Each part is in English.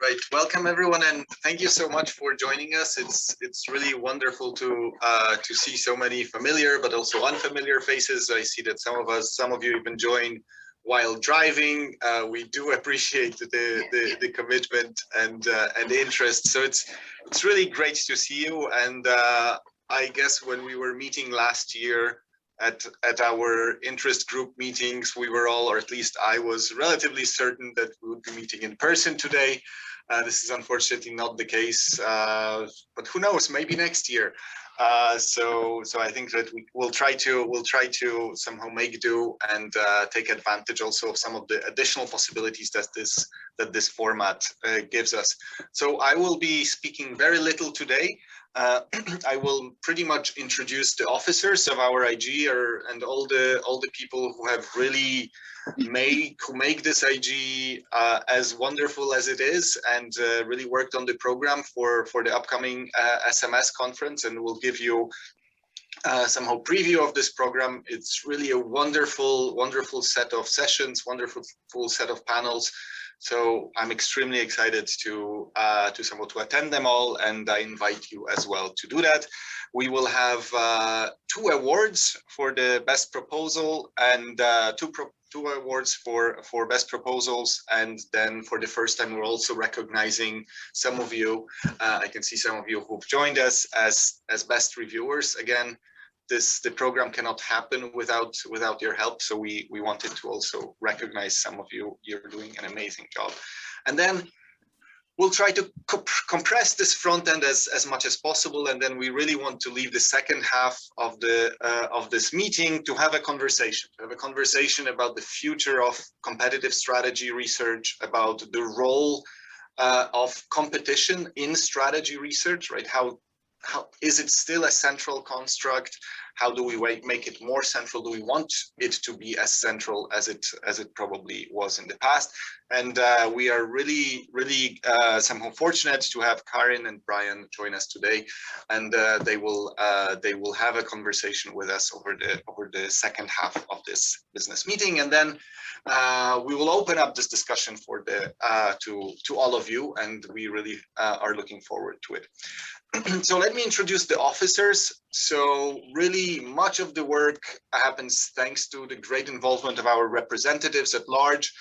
Right. Welcome everyone, and thank you so much for joining us. It's really wonderful to see so many familiar but also unfamiliar faces. I see that some of you even joined while driving. We do appreciate the commitment and interest. So it's really great to see you. And I guess when we were meeting last year at our interest group meetings, we were all, or at least I was relatively certain that we would be meeting in person today. This is unfortunately not the case, but who knows? Maybe next year. So I think that we'll try to somehow make do and take advantage also of some of the additional possibilities that this format gives us. So I will be speaking very little today. I will pretty much introduce the officers of our IG and all the people who have really make this IG as wonderful as it is, and really worked on the program for the upcoming SMS conference, and we'll give you somehow preview of this program. It's really a wonderful set of sessions, wonderful set of panels. So I'm extremely excited to attend them all, and I invite you as well to do that. We will have 2 awards for the best proposal and two awards for best proposals, and then for the first time we're also recognizing some of you. I can see some of you who've joined us as best reviewers. Again, the program cannot happen without your help, so we wanted to also recognize some of you. You're doing an amazing job. And then we'll try to compress this front end as much as possible, and then we really want to leave the second half of this meeting to have a conversation about the future of competitive strategy research, about the role of competition in strategy research, right? How is it still a central construct? How do we make it more central? Do we want it to be as central as it probably was in the past? And we are really somehow fortunate to have Karin and Brian join us today, and they will have a conversation with us over the second half of this business meeting, and then we will open up this discussion for to all of you, and we really are looking forward to it. So let me introduce the officers. So really much of the work happens thanks to the great involvement of our representatives at large.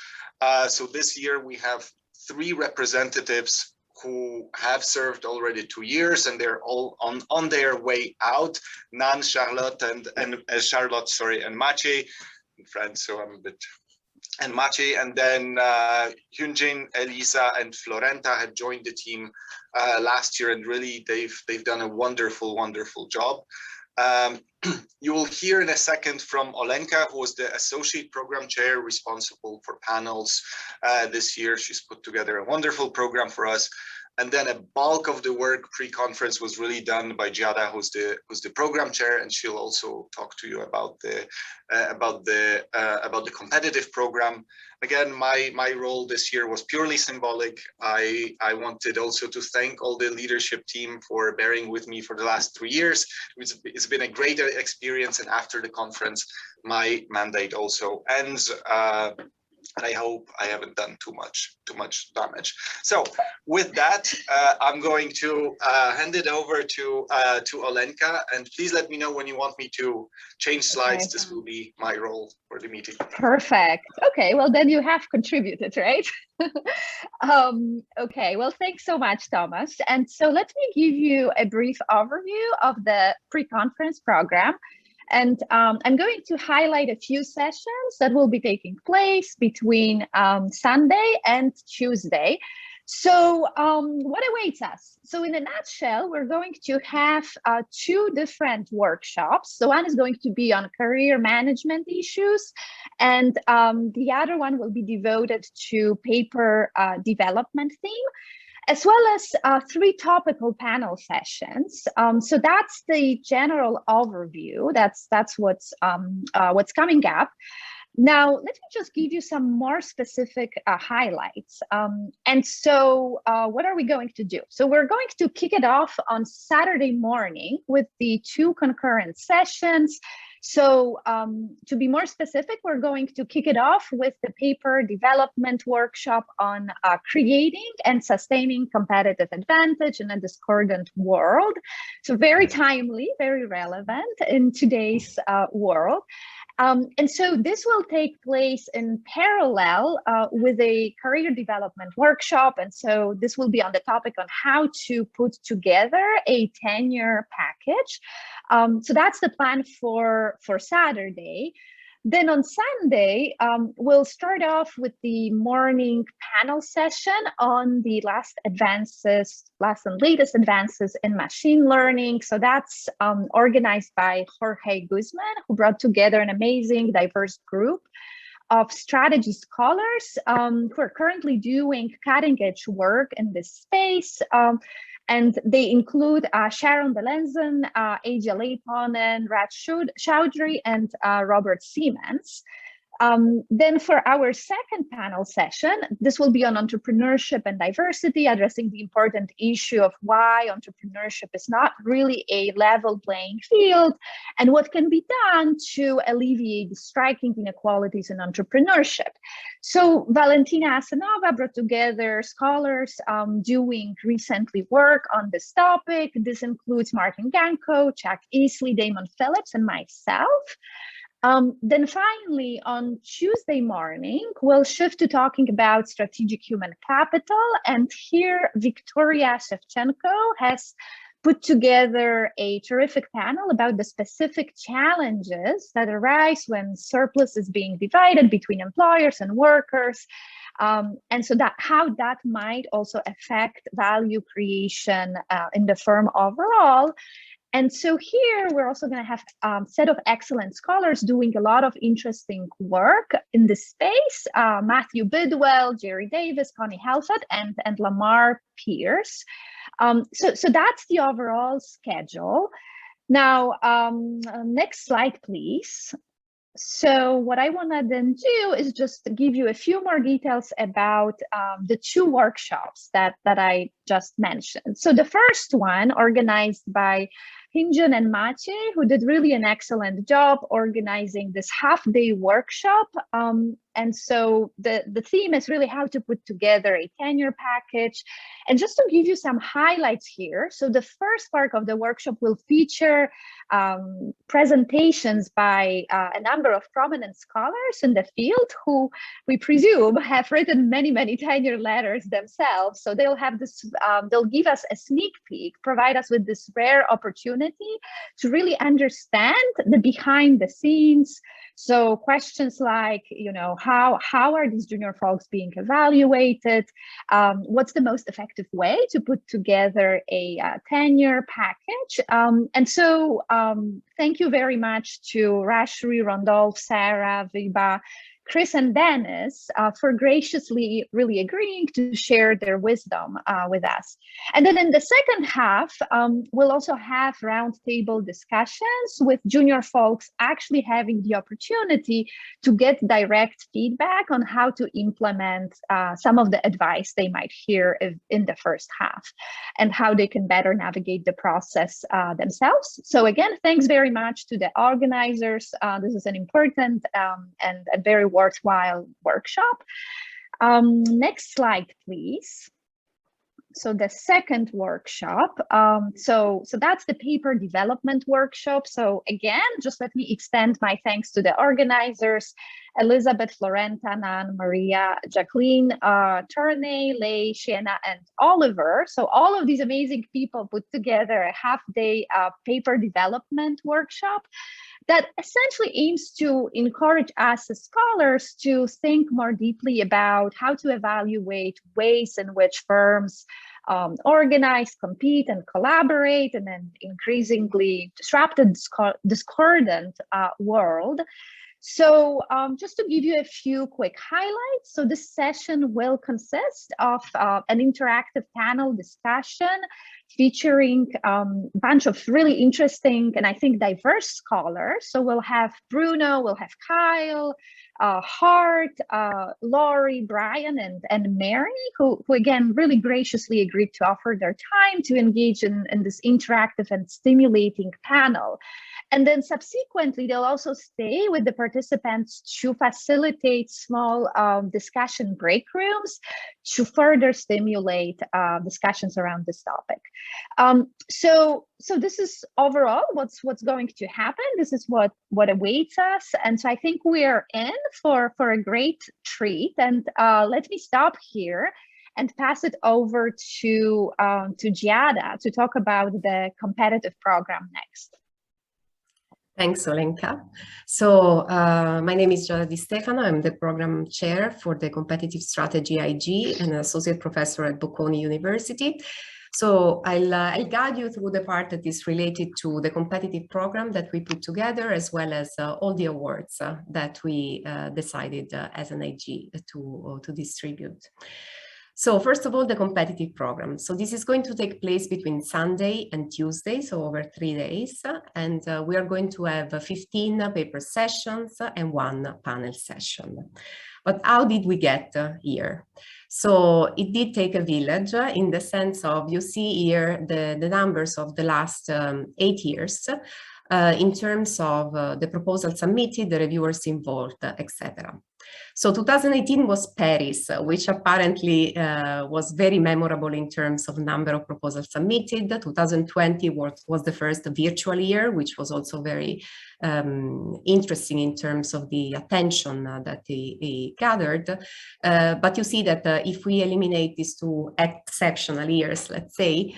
So this year we have 3 representatives who have served already 2 years, and they're all on their way out. Nan, Charlotte, and Maciej in France, so I'm a bit. And Maciej, and then Hyunjin, Elisa, and Florenta had joined the team last year, and really they've done a wonderful job. You will hear in a second from Olenka, who was the associate program chair responsible for panels this year. She's put together a wonderful program for us. And then a bulk of the work pre-conference was really done by Giada, who's the program chair, and she'll also talk to you about the competitive program. Again, my role this year was purely symbolic. I wanted also to thank all the leadership team for bearing with me for the last 3 years. It's been a great experience, and after the conference, my mandate also ends. And I hope I haven't done too much damage. So with that, I'm going to hand it over to Olenka, and please let me know when you want me to change slides. Okay. This will be my role for the meeting. Perfect. Okay, well then you have contributed, right? Okay, well thanks so much, Thomas. And so let me give you a brief overview of the pre-conference program. And I'm going to highlight a few sessions that will be taking place between Sunday and Tuesday. So what awaits us? So in a nutshell, we're going to have 2 different workshops. So one is going to be on career management issues, and the other one will be devoted to paper development theme, as well as 3 topical panel sessions. So that's the general overview. That's what's coming up. Now, let me just give you some more specific highlights. And so what are we going to do? So we're going to kick it off on Saturday morning with the 2 concurrent sessions. So to be more specific, we're going to kick it off with the paper development workshop on creating and sustaining competitive advantage in a discordant world. So very timely, very relevant in today's world. And so this will take place in parallel with a career development workshop. And so this will be on the topic on how to put together a tenure package. So that's the plan for Saturday. Then on Sunday, we'll start off with the morning panel session on the last and latest advances in machine learning. So that's organized by Jorge Guzman, who brought together an amazing, diverse group of strategy scholars who are currently doing cutting-edge work in this space. And they include Sharon Belenzen, Aja Leiponen, Raj Chaudhry, and Robert Siemens. Then for our second panel session, this will be on entrepreneurship and diversity, addressing the important issue of why entrepreneurship is not really a level playing field and what can be done to alleviate the striking inequalities in entrepreneurship. So Valentina Asanova brought together scholars doing recently work on this topic. This includes Martin Ganko, Chuck Easley, Damon Phillips, and myself. Then finally, on Tuesday morning, we'll shift to talking about strategic human capital. And here, Victoria Shevchenko has put together a terrific panel about the specific challenges that arise when surplus is being divided between employers and workers. And so that how that might also affect value creation in the firm overall. And so here we're also going to have a set of excellent scholars doing a lot of interesting work in this space. Matthew Bidwell, Jerry Davis, Connie Helfet, and Lamar Pierce. So that's the overall schedule. Now, next slide, please. So what I want to then do is just give you a few more details about the two workshops that I just mentioned. So the first one, organized by Hinjan and Maciej, who did really an excellent job organizing this half-day workshop. And so the theme is really how to put together a tenure package. And just to give you some highlights here, so the first part of the workshop will feature presentations by a number of prominent scholars in the field who we presume have written many tenure letters themselves. So they'll have this, they'll give us a sneak peek, provide us with this rare opportunity to really understand the behind the scenes. So questions like, how are these junior folks being evaluated? What's the most effective way to put together a tenure package? And so thank you very much to Rashri, Randolph, Sarah, Viba, Chris, and Dennis for graciously really agreeing to share their wisdom with us. And then in the second half, we'll also have roundtable discussions with junior folks actually having the opportunity to get direct feedback on how to implement some of the advice they might hear in the first half and how they can better navigate the process themselves. So again, thanks very much to the organizers. This is an important and very worthwhile workshop. Next slide, please. So the second workshop, so that's the paper development workshop. So again, just let me extend my thanks to the organizers, Elizabeth, Florenta, Nan, Maria, Jacqueline, Turney, Lei, Sienna, and Oliver. So all of these amazing people put together a half-day paper development workshop that essentially aims to encourage us as scholars to think more deeply about how to evaluate ways in which firms organize, compete, and collaborate in an increasingly disrupted, discordant world. So just to give you a few quick highlights, so this session will consist of an interactive panel discussion featuring a bunch of really interesting and I think diverse scholars. So we'll have Bruno, we'll have Kyle, Hart, Laurie, Brian, and Mary, who again really graciously agreed to offer their time to engage in this interactive and stimulating panel. And then subsequently, they'll also stay with the participants to facilitate small discussion break rooms to further stimulate discussions around this topic. So this is overall what's going to happen. This is what awaits us. And so I think we're in for a great treat. And let me stop here and pass it over to Giada to talk about the competitive program next. Thanks, Olenka. So my name is Giada Di Stefano. I'm the program chair for the Competitive Strategy IG and an associate professor at Bocconi University. So I'll guide you through the part that is related to the competitive program that we put together, as well as all the awards that we decided as an IG to distribute. So first of all, the competitive program. So this is going to take place between Sunday and Tuesday, so over 3 days. And we are going to have 15 paper sessions and 1 panel session. But how did we get here? So it did take a village in the sense of, you see here the numbers of the last 8 years in terms of the proposal submitted, the reviewers involved, etc. So 2018 was Paris, which apparently was very memorable in terms of number of proposals submitted. 2020 was the first virtual year, which was also very interesting in terms of the attention that he gathered. But you see that if we eliminate these 2 exceptional years, let's say,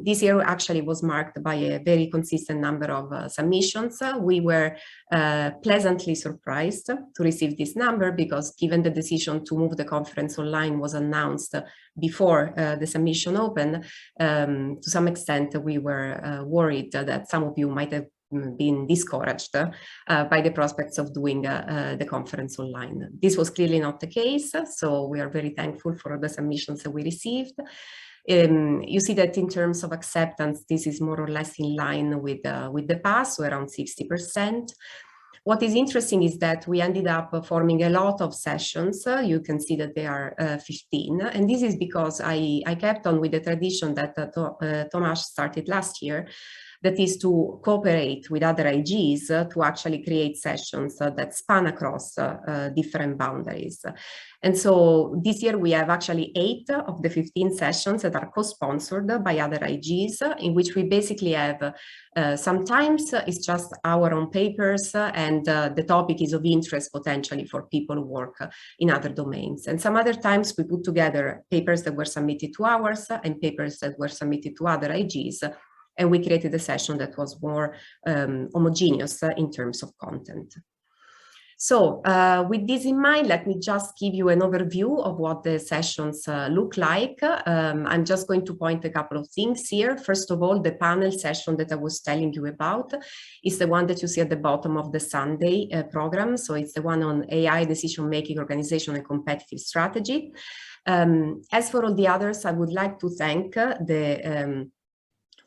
this year actually was marked by a very consistent number of submissions. We were pleasantly surprised to receive this number, because given the decision to move the conference online was announced before the submission opened, to some extent we were worried that some of you might have been discouraged by the prospects of doing the conference online. This was clearly not the case, so we are very thankful for the submissions that we received. You see that in terms of acceptance, this is more or less in line with the past, so around 60%. What is interesting is that we ended up forming a lot of sessions. You can see that there are 15, and this is because I kept on with the tradition that Tomasz started last year, that is to cooperate with other IGs to actually create sessions that span across different boundaries. And so this year we have actually 8 of the 15 sessions that are co-sponsored by other IGs, in which we basically have sometimes it's just our own papers and the topic is of interest potentially for people who work in other domains. And some other times we put together papers that were submitted to ours and papers that were submitted to other IGs, and we created a session that was more homogeneous in terms of content. So with this in mind, let me just give you an overview of what the sessions look like. I'm just going to point a couple of things here. First of all, the panel session that I was telling you about is the one that you see at the bottom of the Sunday program. So it's the one on AI, decision-making, organization, and competitive strategy. As for all the others, I would like to thank the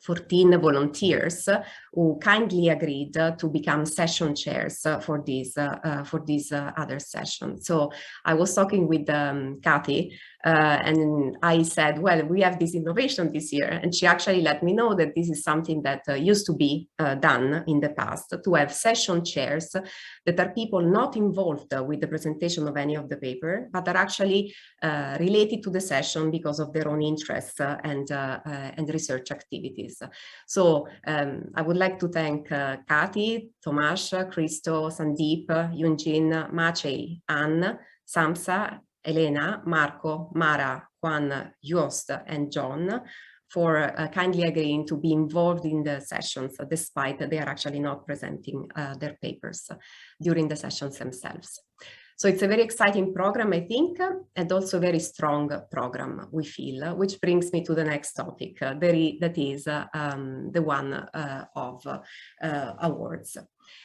14 volunteers who kindly agreed to become session chairs for these other sessions. So I was talking with Kathy and I said, well, we have this innovation this year. And she actually let me know that this is something that used to be done in the past, to have session chairs that are people not involved with the presentation of any of the paper, but are actually related to the session because of their own interests and research activities. So I would like to thank Kathy, Tomasz, Christo, Sandeep, Yunjin, Maciej, Anne, Samsa, Elena, Marco, Mara, Juan, Jost, and John for kindly agreeing to be involved in the sessions, despite they are actually not presenting their papers during the sessions themselves. So it's a very exciting program, I think, and also a very strong program, we feel, which brings me to the next topic, that is the one of awards.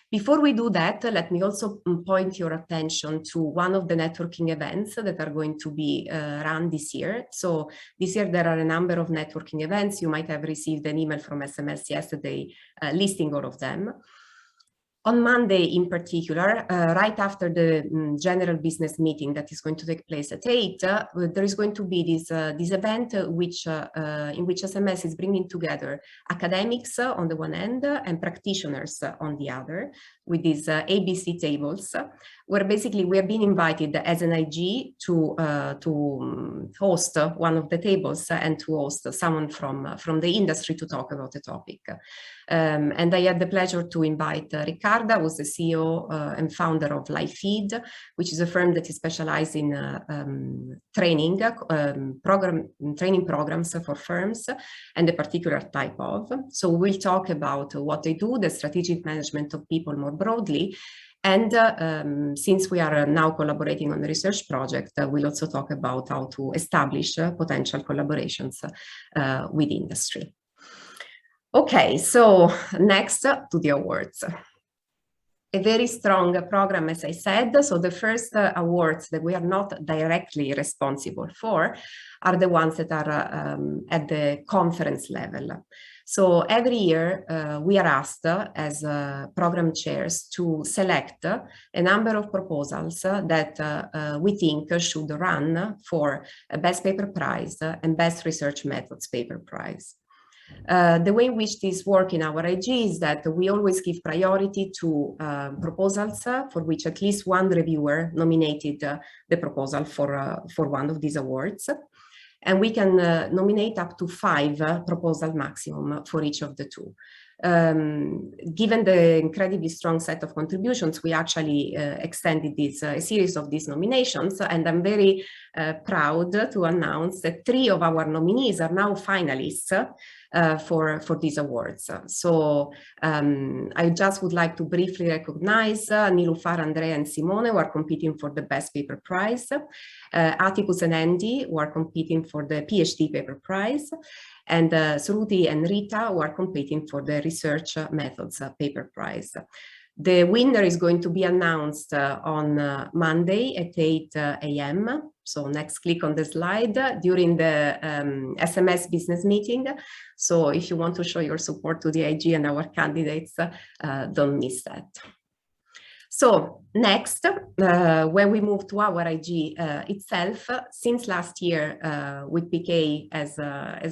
Before we do that, let me also point your attention to one of the networking events that are going to be run this year. So this year there are a number of networking events. You might have received an email from SMS yesterday listing all of them. On Monday, in particular, right after the general business meeting that is going to take place at 8, there is going to be this event in which SMS is bringing together academics on the one end and practitioners on the other, with these ABC tables, where basically we have been invited as an IG to host one of the tables and to host someone from the industry to talk about the topic. And I had the pleasure to invite Ricarda, who's the CEO and founder of LifeFeed, which is a firm that is specialized in training programs for firms, and a particular type of. So we'll talk about what they do, the strategic management of people more broadly. And since we are now collaborating on a research project, we'll also talk about how to establish potential collaborations with industry. Okay, so next to the awards. A very strong program, as I said. So the first awards that we are not directly responsible for are the ones that are at the conference level. So every year we are asked as program chairs to select a number of proposals that we think should run for a Best Paper Prize and Best Research Methods Paper Prize. The way in which this works in our IG is that we always give priority to proposals for which at least one reviewer nominated the proposal for one of these awards. And we can nominate up to 5 proposal maximum for each of the two. Given the incredibly strong set of contributions, we actually extended a series of these nominations, and I'm very proud to announce that 3 of our nominees are now finalists for these awards. So I just would like to briefly recognize Nilufar, Andrea, and Simone, who are competing for the Best Paper Prize, Atticus and Andy, who are competing for the PhD Paper Prize, and Sruti and Rita, who are competing for the Research Methods Paper Prize. The winner is going to be announced on Monday at 8 a.m. So next click on the slide during the SMS business meeting. So if you want to show your support to the IG and our candidates, don't miss that. So next, when we move to our IG itself, since last year with PK as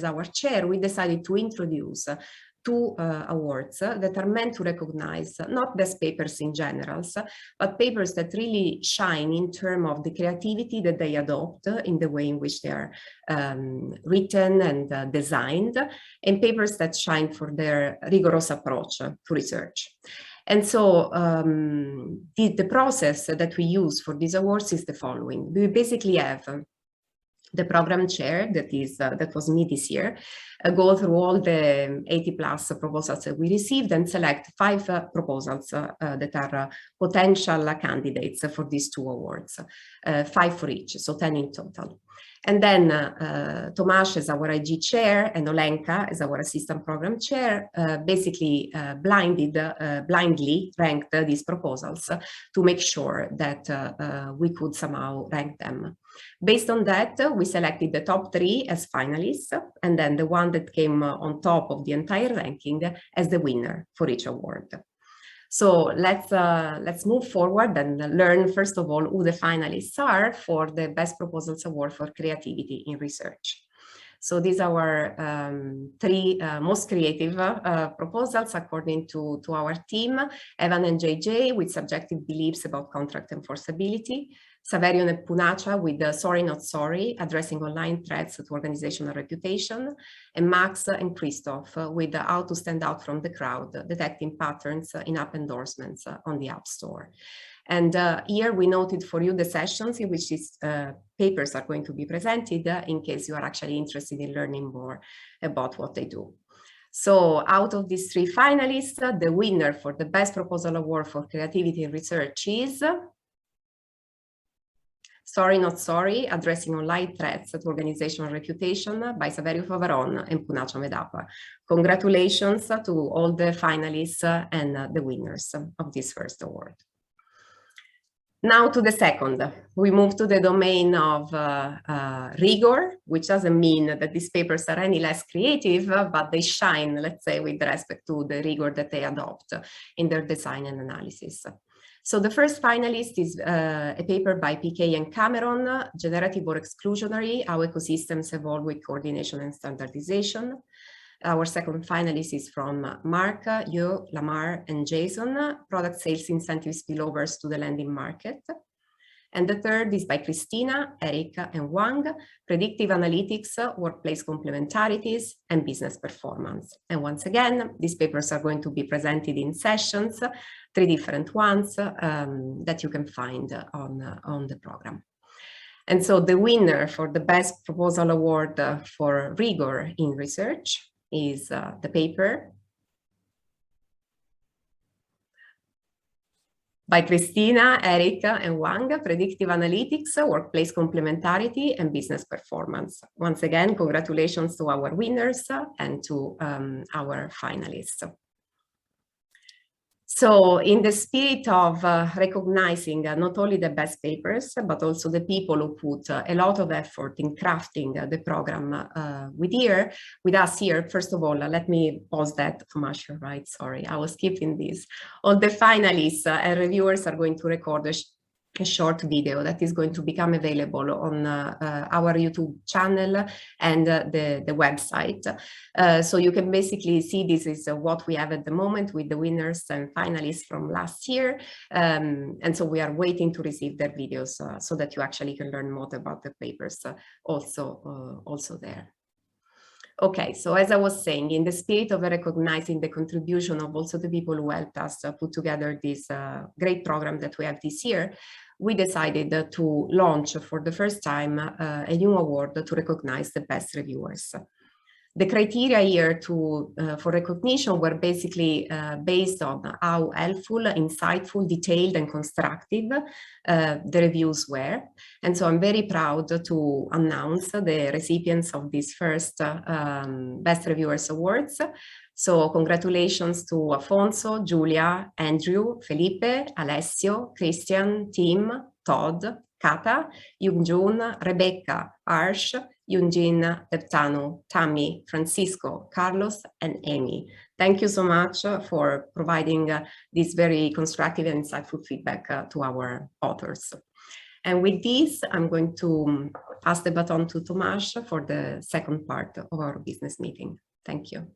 our chair, we decided to introduce 2 awards that are meant to recognize not best papers in general, but papers that really shine in terms of the creativity that they adopt in the way in which they are written and designed, and papers that shine for their rigorous approach to research. And so the process that we use for these awards is the following. We basically have the program chair, that was me this year, go through all the 80+ proposals that we received and select 5 proposals that are potential candidates for these 2 awards, 5 for each, so 10 in total. And then Tomasz as our IG chair and Olenka as our assistant program chair basically blindly ranked these proposals to make sure that we could somehow rank them. Based on that, we selected the top 3 as finalists, and then the one that came on top of the entire ranking as the winner for each award. So let's move forward and learn, first of all, who the finalists are for the Best Proposals Award for Creativity in Research. So these are our 3 most creative proposals according to our team: Evan and JJ with subjective beliefs about contract enforceability, Saverion and Punacha with Sorry Not Sorry, addressing online threats to organizational reputation, and Max and Christoph with How to Stand Out from the Crowd, detecting patterns in app endorsements on the App Store. And here we noted for you the sessions in which these papers are going to be presented in case you are actually interested in learning more about what they do. So out of these 3 finalists, the winner for the Best Proposal Award for Creativity in Research is Sorry Not Sorry, addressing online threats to organizational reputation by Saverio Favaron and Punacha Medapa. Congratulations to all the finalists and the winners of this first award. Now to the second, we move to the domain of rigor, which doesn't mean that these papers are any less creative, but they shine, let's say, with respect to the rigor that they adopt in their design and analysis. So the first finalist is a paper by PK and Cameron, Generative or Exclusionary, How Ecosystems Evolve with Coordination and Standardization. Our second finalist is from Mark, Yo, Lamar, and Jason, Product Sales Incentive Spillovers to the Lending Market. And the third is by Christina, Erica, and Wang, Predictive Analytics, Workplace Complementarities, and Business Performance. And once again, these papers are going to be presented in sessions, 3 different ones that you can find on the program. And so the winner for the Best Proposal Award for Rigor in Research is the paper by Christina, Erica, and Wang, Predictive Analytics, Workplace Complementarity, and Business Performance. Once again, congratulations to our winners and to our finalists. So in the spirit of recognizing not only the best papers, but also the people who put a lot of effort in crafting the program with us here, first of all, let me pause that, Tomasz, you're right, sorry, I was skipping this. All the finalists and reviewers are going to record a short video that is going to become available on our YouTube channel and the website. So you can basically see this is what we have at the moment with the winners and finalists from last year. And so we are waiting to receive their videos so that you actually can learn more about the papers also there. Okay, so as I was saying, in the spirit of recognizing the contribution of also the people who helped us put together this great program that we have this year, we decided to launch for the first time a new award to recognize the best reviewers. The criteria here for recognition were basically based on how helpful, insightful, detailed, and constructive the reviews were. And so I'm very proud to announce the recipients of this first Best Reviewers Awards. So congratulations to Afonso, Giulia, Andrew, Felipe, Alessio, Christian, Tim, Todd, Kata, Yoongjun, Rebecca, Arsh, Yunjin, Deptano, Tammy, Francisco, Carlos, and Amy. Thank you so much for providing this very constructive and insightful feedback to our authors. And with this, I'm going to pass the baton to Tomasz for the second part of our business meeting. Thank you.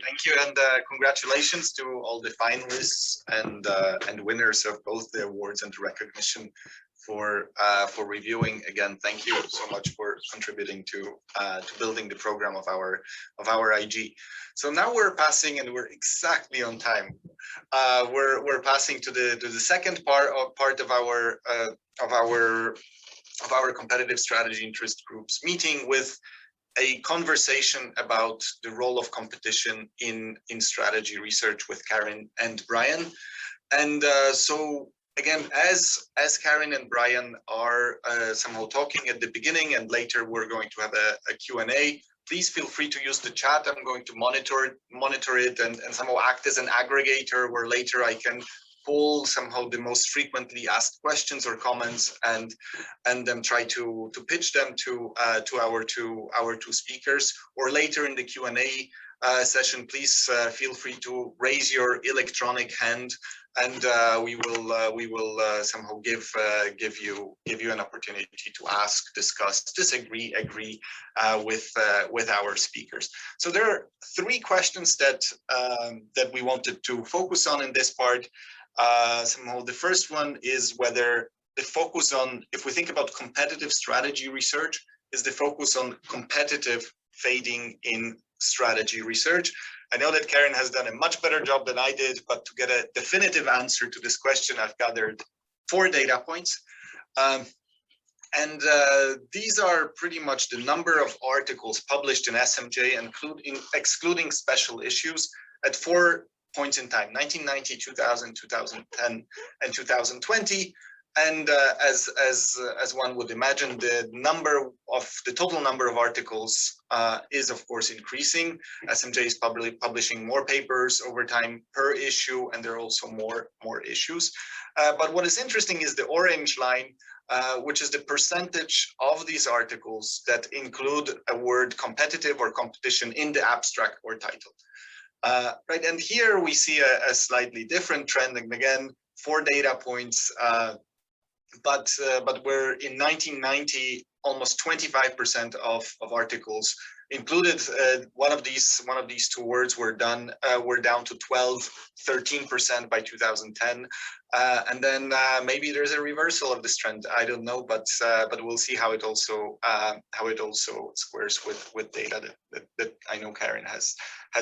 Thank you, and congratulations to all the finalists and winners of both the awards and recognition for reviewing. Again, thank you so much for contributing to building the program of our IG. So now we're passing, and we're exactly on time. We're passing to the second part of our competitive strategy interest groups meeting with a conversation about the role of competition in strategy research with Karin and Brian. And so again, as Karin and Brian are somehow talking at the beginning, and later we're going to have a Q&A, please feel free to use the chat. I'm going to monitor it and somehow act as an aggregator where later I can pull somehow the most frequently asked questions or comments and then try to pitch them to our two speakers. Or later in the Q&A session, please feel free to raise your electronic hand, and we will somehow give you an opportunity to ask, discuss, disagree, agree with our speakers. So there are 3 questions that we wanted to focus on in this part. Somehow the first one is whether the focus on, if we think about competitive strategy research, is the focus on competitive fading in strategy research. I know that Karin has done a much better job than I did, but to get a definitive answer to this question, I've gathered 4 data points. And these are pretty much the number of articles published in SMJ, excluding special issues, at 4 points in time: 1990, 2000, 2010, and 2020. And as one would imagine, the total number of articles is of course increasing. SMJ is publishing more papers over time per issue, and there are also more issues. But what is interesting is the orange line, which is the percentage of these articles that include a word competitive or competition in the abstract or title. Right, and here we see a slightly different trend, and again, 4 data points. But where in 1990, almost 25% of articles included one of these 2 words were down to 13% by 2010, and then maybe there's a reversal of this trend. I don't know, but we'll see how it also squares with data that I know Karin has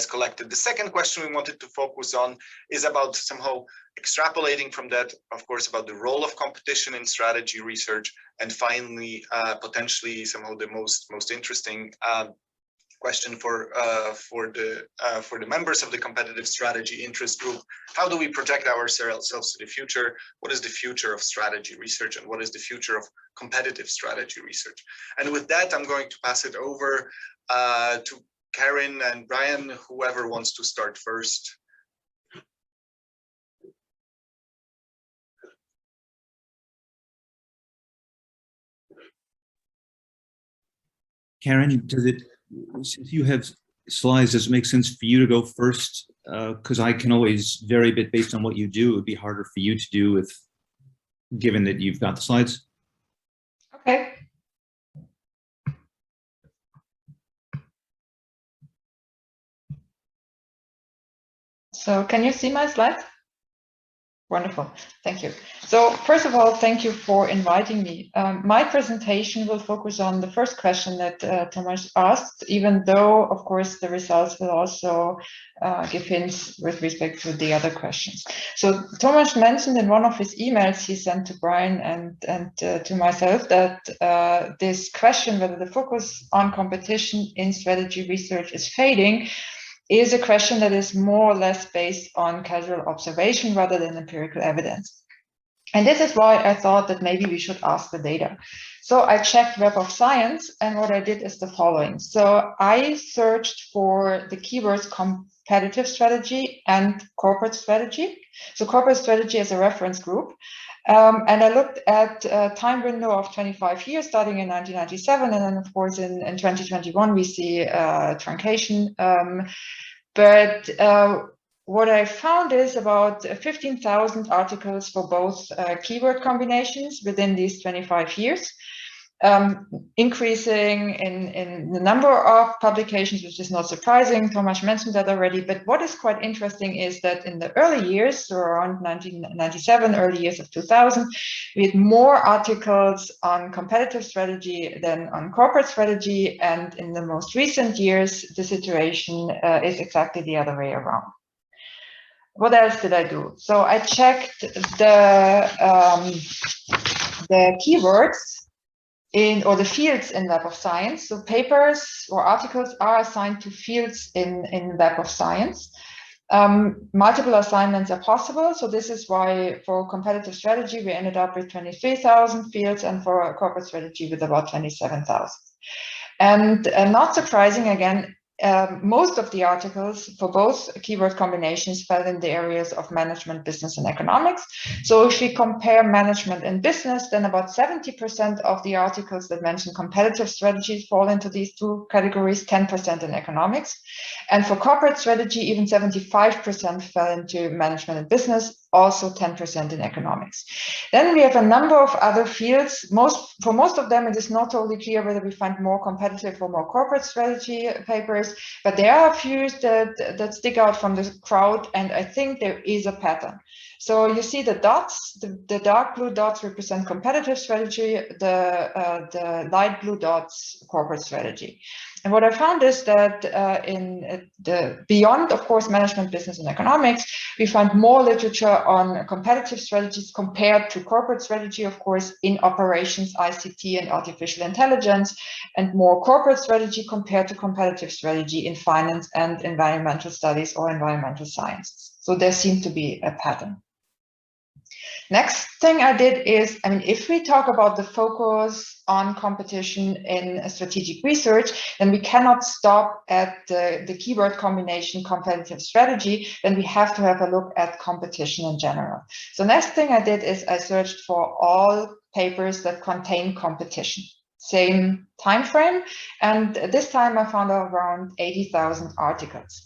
collected. The second question we wanted to focus on is about somehow extrapolating from that, of course, about the role of competition in strategy research, and finally, potentially somehow the most interesting question for the members of the competitive strategy interest group: how do we project ourselves to the future? What is the future of strategy research, and what is the future of competitive strategy research? And with that, I'm going to pass it over to Karin and Brian, whoever wants to start first. Karin, since you have slides, does it make sense for you to go first? Because I can always vary a bit based on what you do. It would be harder for you to do given that you've got the slides. Okay. So can you see my slides? Wonderful, thank you. So first of all, thank you for inviting me. My presentation will focus on the first question that Thomas asked, even though, of course, the results will also give hints with respect to the other questions. So Thomas mentioned in one of his emails he sent to Brian and to myself that this question, whether the focus on competition in strategy research is fading, is a question that is more or less based on casual observation rather than empirical evidence. And this is why I thought that maybe we should ask the data. So I checked Web of Science, and what I did is the following. So I searched for the keywords competitive strategy and corporate strategy. So corporate strategy is a reference group. And I looked at a time window of 25 years, starting in 1997, and then of course in 2021 we see truncation. But what I found is about 15,000 articles for both keyword combinations within these 25 years, increasing in the number of publications, which is not surprising. Thomas mentioned that already. But what is quite interesting is that in the early years, so around 1997, early years of 2000, we had more articles on competitive strategy than on corporate strategy. And in the most recent years, the situation is exactly the other way around. What else did I do? So I checked the keywords or the fields in Web of Science. So papers or articles are assigned to fields in Web of Science. Multiple assignments are possible. So this is why for competitive strategy, we ended up with 23,000 fields, and for corporate strategy with about 27,000. And not surprising, again, most of the articles for both keyword combinations fell in the areas of management, business, and economics. So if we compare management and business, then about 70% of the articles that mention competitive strategies fall into these 2 categories, 10% in economics. And for corporate strategy, even 75% fell into management and business, also 10% in economics. Then we have a number of other fields. For most of them, it is not totally clear whether we find more competitive or more corporate strategy papers, but there are a few that stick out from the crowd, and I think there is a pattern. So you see the dots, the dark blue dots represent competitive strategy, the light blue dots, corporate strategy. And what I found is that in the beyond, of course, management, business, and economics, we find more literature on competitive strategies compared to corporate strategy, of course, in operations, ICT, and artificial intelligence, and more corporate strategy compared to competitive strategy in finance and environmental studies or environmental sciences. So there seemed to be a pattern. Next thing I did is, I mean, if we talk about the focus on competition in strategic research, then we cannot stop at the keyword combination competitive strategy, then we have to have a look at competition in general. So next thing I did is I searched for all papers that contain competition. Same time frame, and this time I found around 80,000 articles.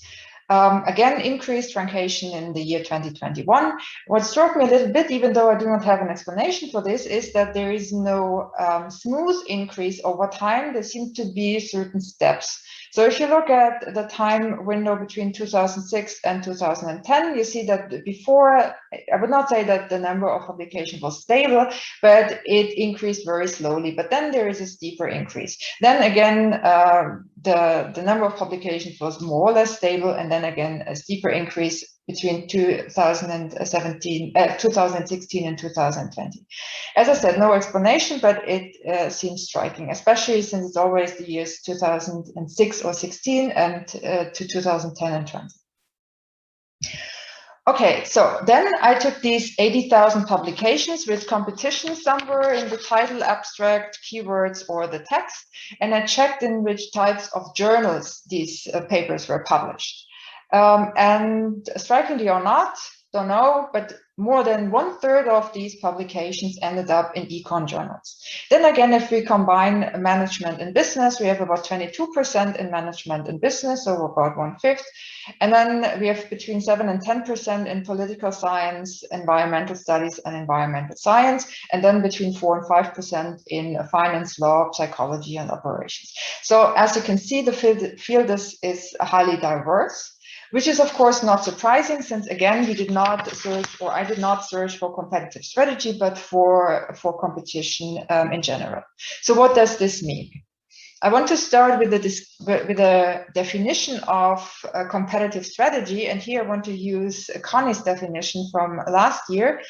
Again, increased truncation in the year 2021. What struck me a little bit, even though I do not have an explanation for this, is that there is no smooth increase over time. There seem to be certain steps. So if you look at the time window between 2006 and 2010, you see that before, I would not say that the number of publications was stable, but it increased very slowly. But then there is a steeper increase. Then again, the number of publications was more or less stable, and then again a steeper increase between 2016 and 2020. As I said, no explanation, but it seems striking, especially since it's always the years 2006 or 16 and to 2010 and 20. Okay, so then I took these 80,000 publications with competition somewhere in the title, abstract, keywords, or the text, and I checked in which types of journals these papers were published. And strikingly or not, don't know, but more than 1/3 of these publications ended up in econ journals. Then again, if we combine management and business, we have about 22% in management and business, so about 1/5. And then we have between 7 and 10% in political science, environmental studies, and environmental science, and then between 4 and 5% in finance, law, psychology, and operations. So as you can see, the field is highly diverse, which is of course not surprising, since again, we did not search, or I did not search for competitive strategy, but for competition in general. So what does this mean? I want to start with the definition of competitive strategy, and here I want to use Connie's definition from last year.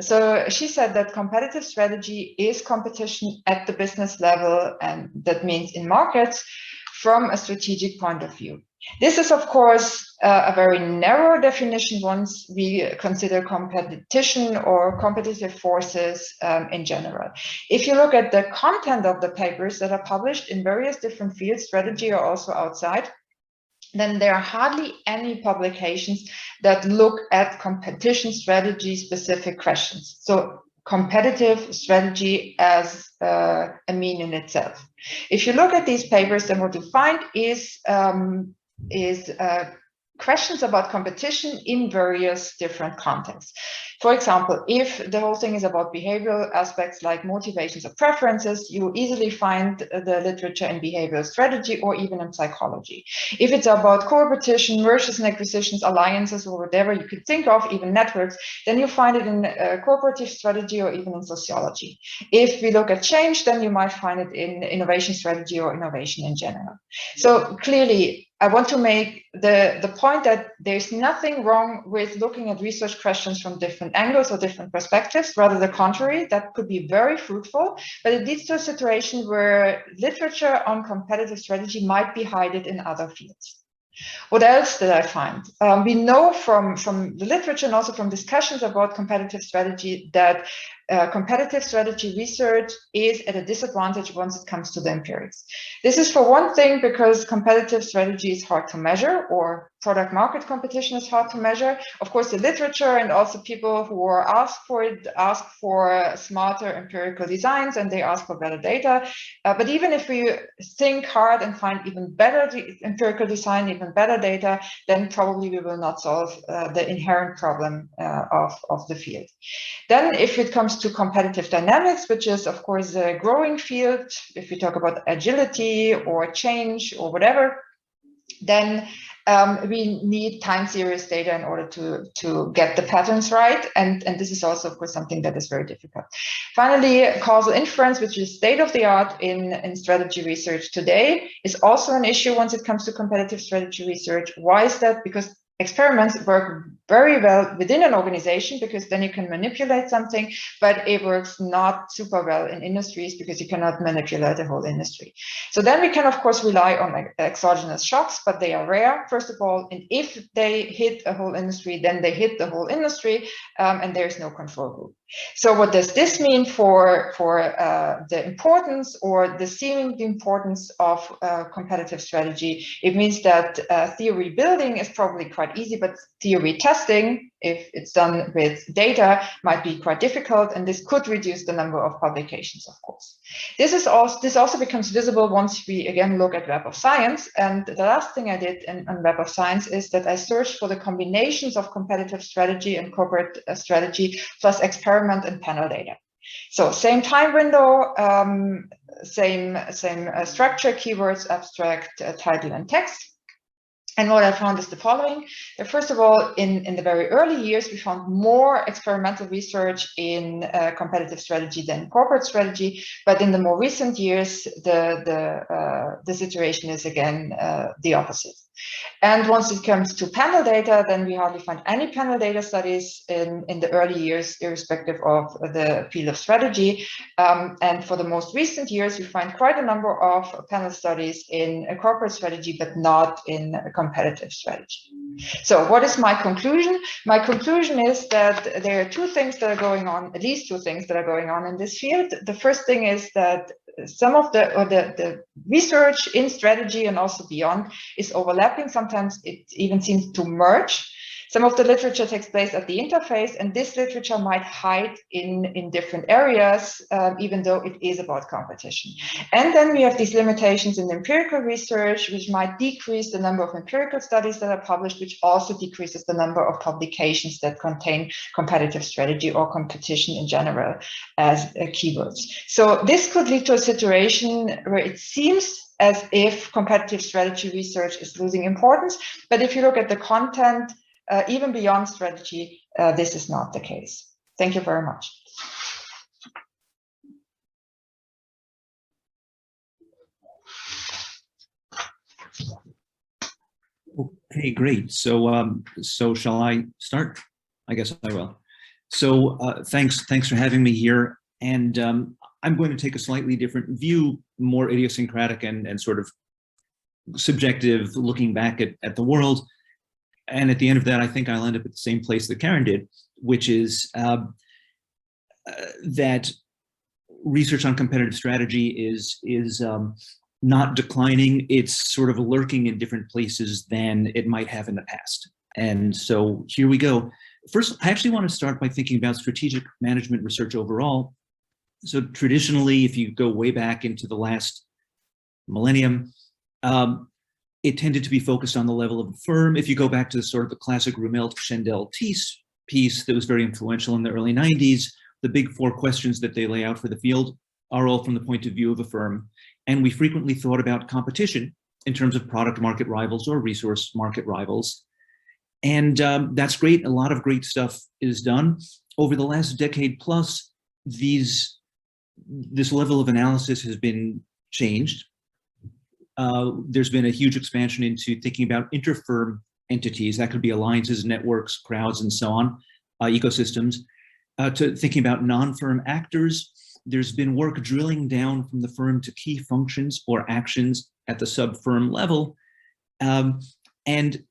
So she said that competitive strategy is competition at the business level, and that means in markets, from a strategic point of view. This is, of course, a very narrow definition once we consider competition or competitive forces in general. If you look at the content of the papers that are published in various different fields, strategy or also outside, then there are hardly any publications that look at competition strategy specific questions. So competitive strategy as a mean in itself. If you look at these papers, then what you find is questions about competition in various different contexts. For example, if the whole thing is about behavioral aspects like motivations or preferences, you easily find the literature in behavioral strategy or even in psychology. If it's about competition, mergers and acquisitions, alliances, or whatever you could think of, even networks, then you find it in cooperative strategy or even in sociology. If we look at change, then you might find it in innovation strategy or innovation in general. So clearly, I want to make the point that there's nothing wrong with looking at research questions from different angles or different perspectives, rather the contrary, that could be very fruitful, but it leads to a situation where literature on competitive strategy might be hidden in other fields. What else did I find? We know from the literature and also from discussions about competitive strategy that competitive strategy research is at a disadvantage once it comes to the empirics. This is for one thing because competitive strategy is hard to measure, or product market competition is hard to measure. Of course, the literature and also people who are asked for it ask for smarter empirical designs, and they ask for better data. But even if we think hard and find even better empirical design, even better data, then probably we will not solve the inherent problem of the field. Then if it comes to competitive dynamics, which is of course a growing field, if we talk about agility or change or whatever, then we need time series data in order to get the patterns right. And this is also, of course, something that is very difficult. Finally, causal inference, which is state of the art in strategy research today, is also an issue once it comes to competitive strategy research. Why is that? Because experiments work very well within an organization because then you can manipulate something, but it works not super well in industries because you cannot manipulate the whole industry. So then we can, of course, rely on exogenous shocks, but they are rare, first of all. And if they hit a whole industry, then they hit the whole industry, and there's no control group. So what does this mean for the importance or the seeming importance of competitive strategy? It means that theory building is probably quite easy, but theory testing, if it's done with data, might be quite difficult, and this could reduce the number of publications, of course. This also becomes visible once we again look at Web of Science. And the last thing I did on Web of Science is that I searched for the combinations of competitive strategy and corporate strategy plus experiment and panel data. So same time window, same structure, keywords, abstract, title, and text. And what I found is the following. First of all, in the very early years, we found more experimental research in competitive strategy than corporate strategy. But in the more recent years, the situation is again the opposite. And once it comes to panel data, then we hardly find any panel data studies in the early years, irrespective of the field of strategy. And for the most recent years, we find quite a number of panel studies in a corporate strategy, but not in a competitive strategy. So what is my conclusion? My conclusion is that there are two things that are going on, at least two things that are going on in this field. The first thing is that some of the research in strategy and also beyond is overlapping. Sometimes it even seems to merge. Some of the literature takes place at the interface, and this literature might hide in different areas, even though it is about competition. And then we have these limitations in empirical research, which might decrease the number of empirical studies that are published, which also decreases the number of publications that contain competitive strategy or competition in general as keywords. So this could lead to a situation where it seems as if competitive strategy research is losing importance. But if you look at the content, even beyond strategy, this is not the case. Thank you very much. Okay, great. So, so shall I start? I guess I will. So, thanks for having me here. And I'm going to take a slightly different view, more idiosyncratic and sort of subjective, looking back at the world. And at the end of that, I think I'll end up at the same place that Karin did, which is that research on competitive strategy is not declining. It's sort of lurking in different places than it might have in the past. And so here we go. First, I actually want to start by thinking about strategic management research overall. So traditionally, if you go way back into the last millennium, it tended to be focused on the level of the firm. If you go back to the sort of the classic Rumelt-Schendel-Thies piece that was very influential in the early 90s, the big four questions that they lay out for the field are all from the point of view of a firm. And we frequently thought about competition in terms of product market rivals or resource market rivals. And that's great. A lot of great stuff is done. Over the last decade plus, this level of analysis has been changed. There's been a huge expansion into thinking about inter-firm entities. That could be alliances, networks, crowds, and so on, ecosystems. To thinking about non-firm actors. There's been work drilling down from the firm to key functions or actions at the sub-firm level. And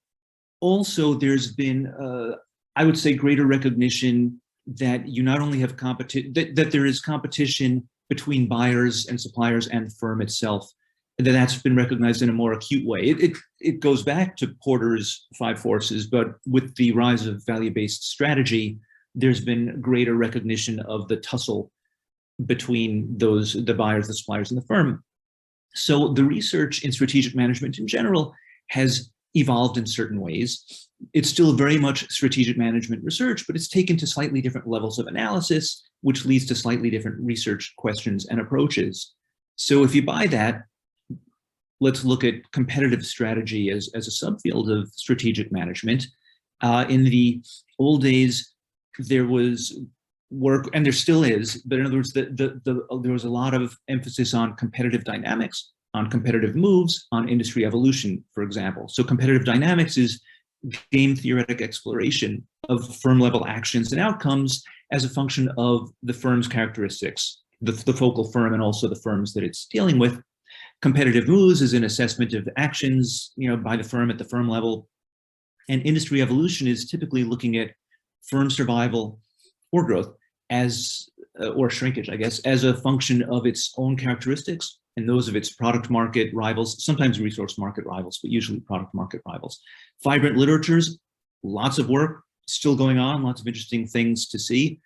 also there's been, I would say, greater recognition that you not only have competition, that there is competition between buyers and suppliers and the firm itself. That's been recognized in a more acute way. It goes back to Porter's 5 forces, but with the rise of value-based strategy, there's been greater recognition of the tussle between the buyers, the suppliers, and the firm. So the research in strategic management in general has evolved in certain ways. It's still very much strategic management research, but it's taken to slightly different levels of analysis, which leads to slightly different research questions and approaches. So if you buy that, let's look at competitive strategy as a subfield of strategic management. In the old days, there was work, and there still is, but in other words, there was a lot of emphasis on competitive dynamics, on competitive moves, on industry evolution, for example. So competitive dynamics is game theoretic exploration of firm level actions and outcomes as a function of the firm's characteristics, the focal firm and also the firms that it's dealing with. Competitive moves is an assessment of actions, by the firm at the firm level. And industry evolution is typically looking at firm survival or growth or shrinkage, I guess, as a function of its own characteristics and those of its product market rivals, sometimes resource market rivals, but usually product market rivals. Vibrant literatures, lots of work still going on, lots of interesting things to see.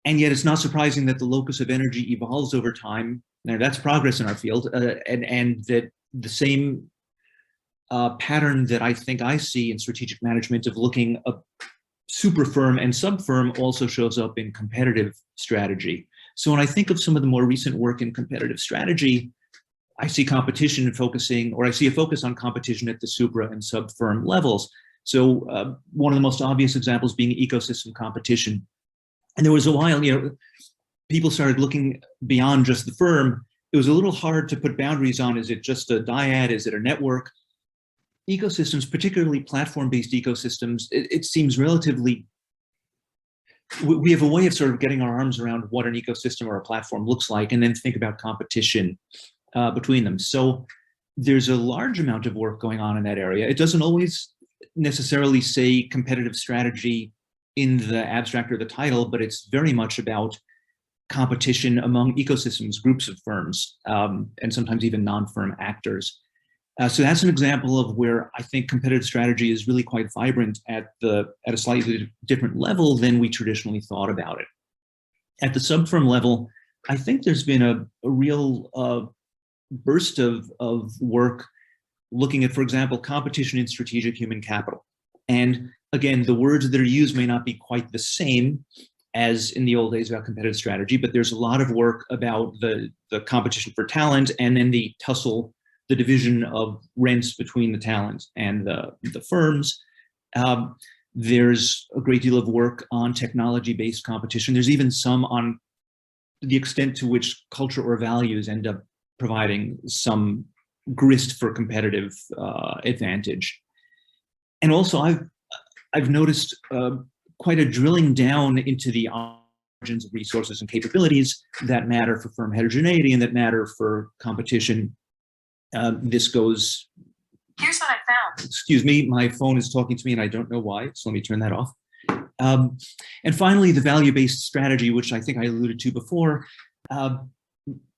And yet it's not surprising that the locus of energy evolves over time. Now that's progress in our field, and that the same pattern that I think I see in strategic management of looking up super firm and sub firm also shows up in competitive strategy. So when I think of some of the more recent work in competitive strategy, I see competition focusing, or I see a focus on competition at the supra and sub firm levels. So one of the most obvious examples being ecosystem competition. And there was a while, people started looking beyond just the firm. It was a little hard to put boundaries on, is it just a dyad? Is it a network? Ecosystems, particularly platform-based ecosystems, it seems relatively, we have a way of sort of getting our arms around what an ecosystem or a platform looks like, and then think about competition between them. So there's a large amount of work going on in that area. It doesn't always necessarily say competitive strategy in the abstract or the title, but it's very much about competition among ecosystems, groups of firms, and sometimes even non-firm actors. So that's an example of where I think competitive strategy is really quite vibrant at a slightly different level than we traditionally thought about it. At the sub-firm level, I think there's been a real burst of work looking at, for example, competition in strategic human capital. And again, the words that are used may not be quite the same as in the old days about competitive strategy, but there's a lot of work about the competition for talent and then the tussle, the division of rents between the talent and the firms. There's a great deal of work on technology-based competition. There's even some on the extent to which culture or values end up providing some grist for competitive advantage. And also I've noticed quite a drilling down into the origins of resources and capabilities that matter for firm heterogeneity and that matter for competition. This goes, here's what I found. Excuse me, my phone is talking to me and I don't know why, so let me turn that off. And finally, the value-based strategy, which I think I alluded to before,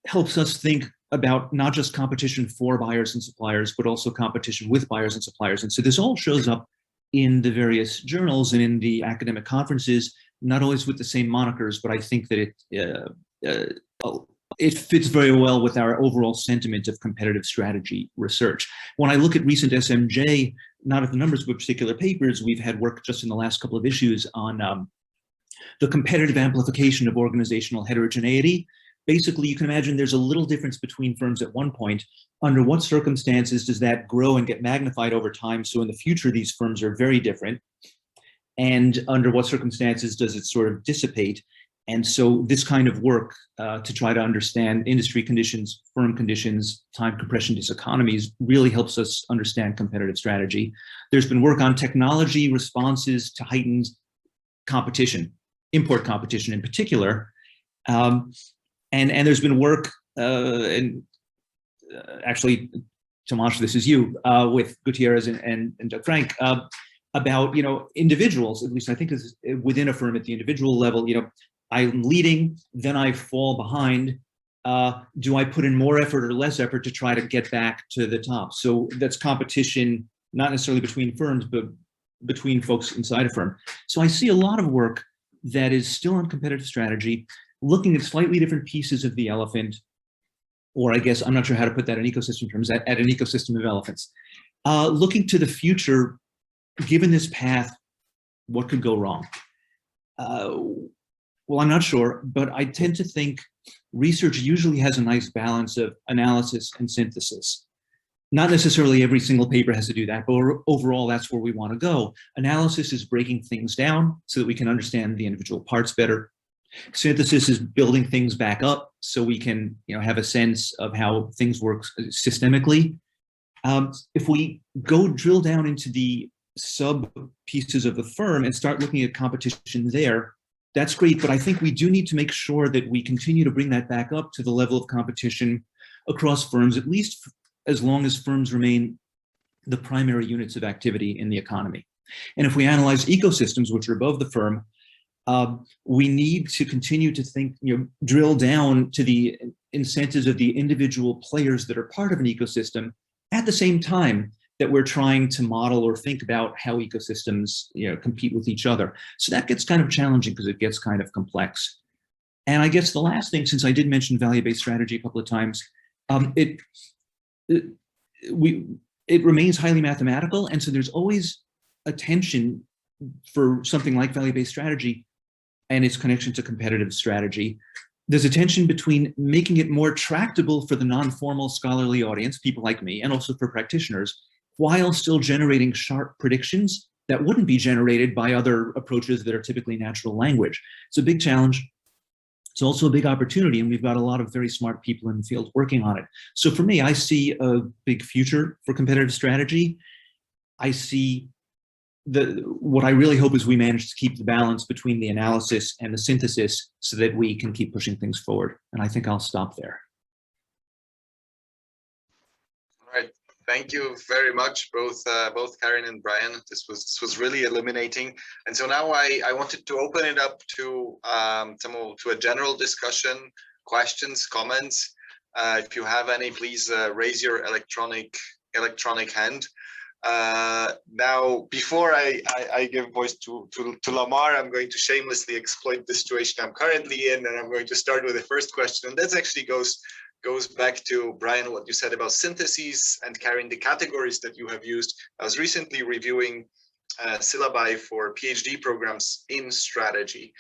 helps us think about not just competition for buyers and suppliers, but also competition with buyers and suppliers. And so this all shows up in the various journals and in the academic conferences, not always with the same monikers, but I think that it fits very well with our overall sentiment of competitive strategy research. When I look at recent SMJ, not at the numbers, but particular papers, we've had work just in the last couple of issues on the competitive amplification of organizational heterogeneity. Basically, you can imagine there's a little difference between firms at one point. Under what circumstances does that grow and get magnified over time? So in the future, these firms are very different. And under what circumstances does it sort of dissipate? And so this kind of work to try to understand industry conditions, firm conditions, time compression diseconomies really helps us understand competitive strategy. There's been work on technology responses to heightened competition, import competition in particular. And there's been work, and actually, Tomasz, this is you, with Gutierrez and Doug Frank, about, individuals, at least I think this is within a firm at the individual level, I'm leading, then I fall behind. Do I put in more effort or less effort to try to get back to the top? So that's competition, not necessarily between firms, but between folks inside a firm. So I see a lot of work that is still on competitive strategy, looking at slightly different pieces of the elephant, or I guess I'm not sure how to put that in ecosystem terms, at an ecosystem of elephants. Looking to the future, given this path, what could go wrong? Well, I'm not sure, but I tend to think research usually has a nice balance of analysis and synthesis. Not necessarily every single paper has to do that, but overall, that's where we want to go. Analysis is breaking things down so that we can understand the individual parts better. Synthesis is building things back up so we can, have a sense of how things work systemically. If we go drill down into the sub pieces of the firm and start looking at competition there, that's great. But I think we do need to make sure that we continue to bring that back up to the level of competition across firms, at least as long as firms remain the primary units of activity in the economy. And if we analyze ecosystems, which are above the firm, we need to continue to think, drill down to the incentives of the individual players that are part of an ecosystem at the same time that we're trying to model or think about how ecosystems, compete with each other. So that gets kind of challenging because it gets kind of complex. And I guess the last thing, since I did mention value-based strategy a couple of times, it remains highly mathematical. And so there's always a tension for something like value-based strategy and its connection to competitive strategy. There's a tension between making it more tractable for the non-formal scholarly audience, people like me, and also for practitioners, while still generating sharp predictions that wouldn't be generated by other approaches that are typically natural language. It's a big challenge. It's also a big opportunity, and we've got a lot of very smart people in the field working on it. So for me, I see a big future for competitive strategy. I see what I really hope is we manage to keep the balance between the analysis and the synthesis so that we can keep pushing things forward. And I think I'll stop there. All right. Thank you very much, both Karin and Brian. This was really illuminating. And so now I wanted to open it up to a general discussion, questions, comments. If you have any, please raise your electronic hand. Now, before I give voice to Lamar, I'm going to shamelessly exploit the situation I'm currently in, and I'm going to start with the first question. And that actually goes back to, Brian, what you said about syntheses, and Karin, the categories that you have used. I was recently reviewing syllabi for PhD programs in strategy.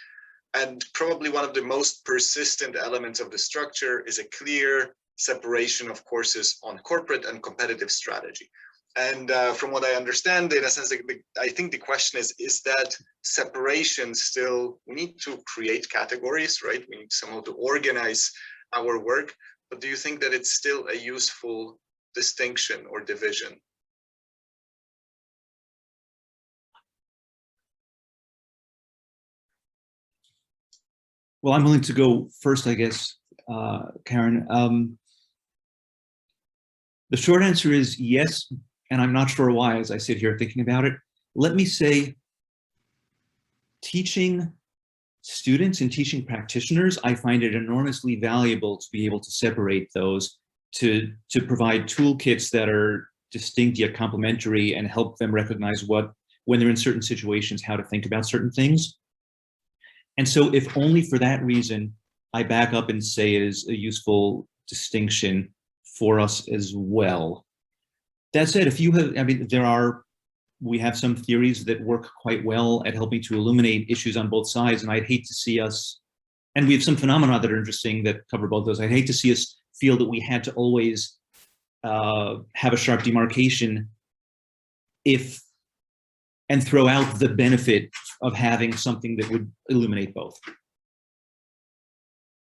And probably one of the most persistent elements of the structure is a clear separation of courses on corporate and competitive strategy. And from what I understand, in a sense, I think the question is that separation still, we need to create categories, right? We need somehow to organize our work, but do you think that it's still a useful distinction or division? Well, I'm willing to go first, I guess, Karin. The short answer is yes. And I'm not sure why, as I sit here thinking about it. Let me say, teaching students and teaching practitioners, I find it enormously valuable to be able to separate those, to provide toolkits that are distinct yet complementary and help them recognize when they're in certain situations, how to think about certain things. And so if only for that reason, I back up and say it is a useful distinction for us as well. That said, if you have, we have some theories that work quite well at helping to illuminate issues on both sides, and I'd hate to see us, and we have some phenomena that are interesting that cover both those. I'd hate to see us feel that we had to always have a sharp demarcation and throw out the benefit of having something that would illuminate both.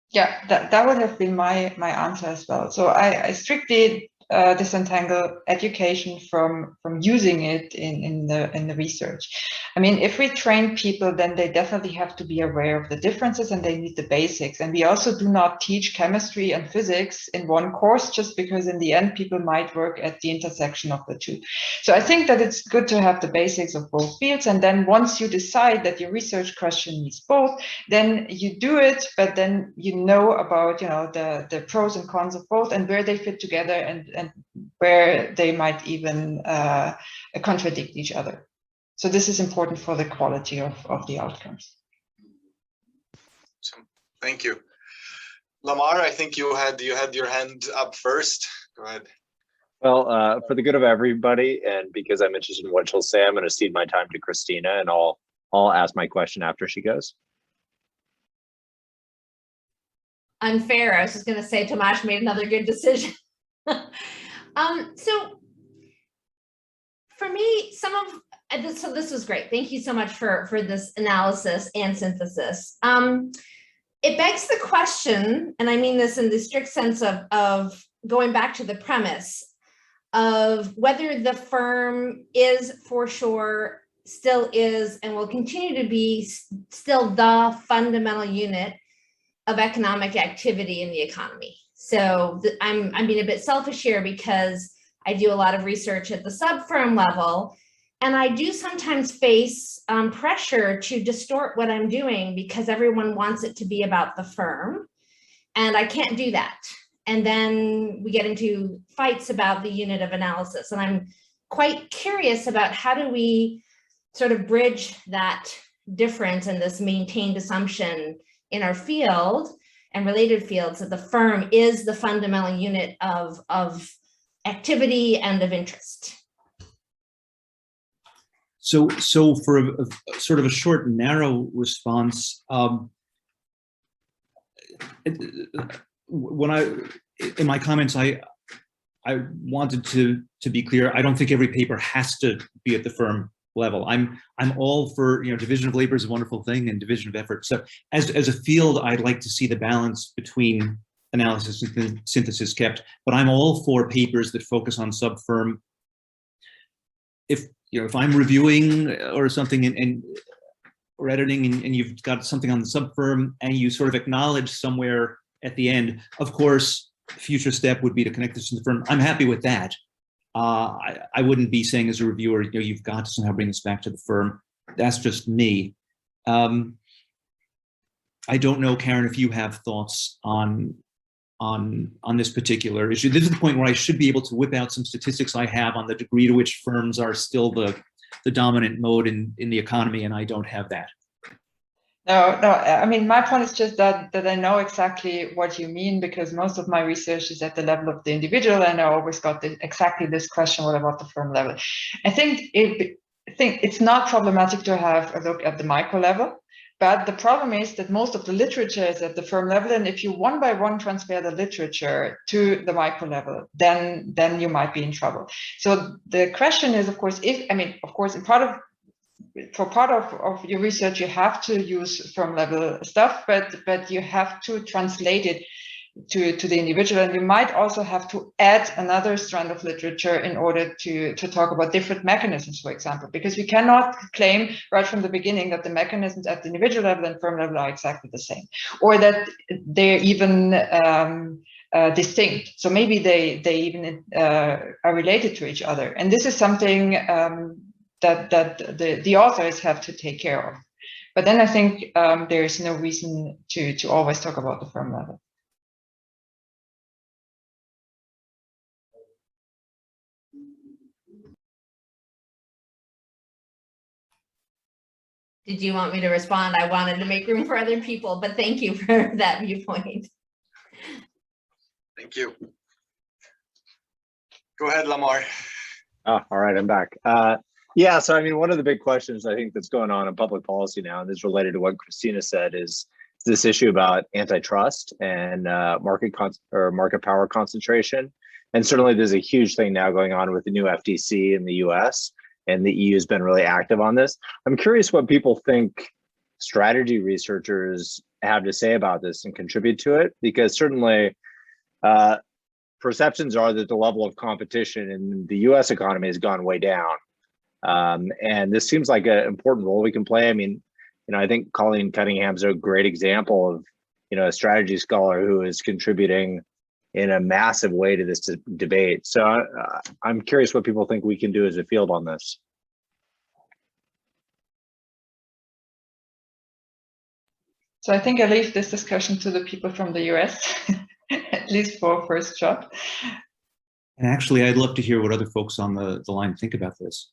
Yeah, that would have been my answer as well. So I strictly disentangle education from using it in the research. I mean, if we train people, then they definitely have to be aware of the differences and they need the basics. And we also do not teach chemistry and physics in one course just because in the end people might work at the intersection of the two. So I think that it's good to have the basics of both fields. And then once you decide that your research question needs both, then you do it, but then you know about the pros and cons of both and where they fit together and where they might even contradict each other. So this is important for the quality of the outcomes. So, thank you. Lamar, I think you had your hand up first. Go ahead. Well, for the good of everybody, and because I'm interested in what she'll say, I'm going to cede my time to Christina, and I'll ask my question after she goes. Unfair. I was just going to say Tomasz made another good decision. So for me, so this was great. Thank you so much for this analysis and synthesis. It begs the question, and I mean this in the strict sense of going back to the premise, of whether the firm is for sure, still is, and will continue to be still the fundamental unit of economic activity in the economy. So I'm being a bit selfish here because I do a lot of research at the sub-firm level, and I do sometimes face pressure to distort what I'm doing because everyone wants it to be about the firm, and I can't do that. And then we get into fights about the unit of analysis. And I'm quite curious about how do we sort of bridge that difference and this maintained assumption in our field and related fields that the firm is the fundamental unit of activity and of interest. So for a sort of a short and narrow response, when in my comments, I wanted to be clear. I don't think every paper has to be at the firm level. I'm all for, division of labor is a wonderful thing and division of effort. So as a field, I'd like to see the balance between analysis and synthesis kept, but I'm all for papers that focus on sub-firm. If I'm reviewing or something or editing and you've got something on the sub-firm and you sort of acknowledge somewhere at the end, of course, future step would be to connect this to the firm. I'm happy with that. I wouldn't be saying as a reviewer, you've got to somehow bring this back to the firm. That's just me. I don't know, Karin, if you have thoughts on this particular issue. This is the point where I should be able to whip out some statistics I have on the degree to which firms are still the dominant mode in the economy, and I don't have that. No, I mean, my point is just that I know exactly what you mean, because most of my research is at the level of the individual, and I always got exactly this question, what about the firm level? I think it's not problematic to have a look at the micro level, but the problem is that most of the literature is at the firm level, and if you one by one transfer the literature to the micro level, then you might be in trouble. So the question is, of course, for part of your research, you have to use firm level stuff, but you have to translate it to the individual, and you might also have to add another strand of literature in order to talk about different mechanisms, for example, because we cannot claim right from the beginning that the mechanisms at the individual level and firm level are exactly the same, or that they're even distinct. So maybe they even are related to each other, and this is something that the authors have to take care of. But then I think there is no reason to always talk about the firm level. Did you want me to respond? I wanted to make room for other people, but thank you for that viewpoint. Thank you. Go ahead, Lamar. Oh, all right, I'm back. Yeah, so I mean, one of the big questions I think that's going on in public policy now, and this is related to what Christina said, is this issue about antitrust and market power concentration. And certainly there's a huge thing now going on with the new FTC in the US, and the EU has been really active on this. I'm curious what people think strategy researchers have to say about this and contribute to it, because certainly perceptions are that the level of competition in the US economy has gone way down. And this seems like an important role we can play. I mean, I think Colleen Cunningham's a great example of, a strategy scholar who is contributing in a massive way to this debate. So I'm curious what people think we can do as a field on this. So I think I leave this discussion to the people from the US, at least for a first shot. And actually, I'd love to hear what other folks on the line think about this.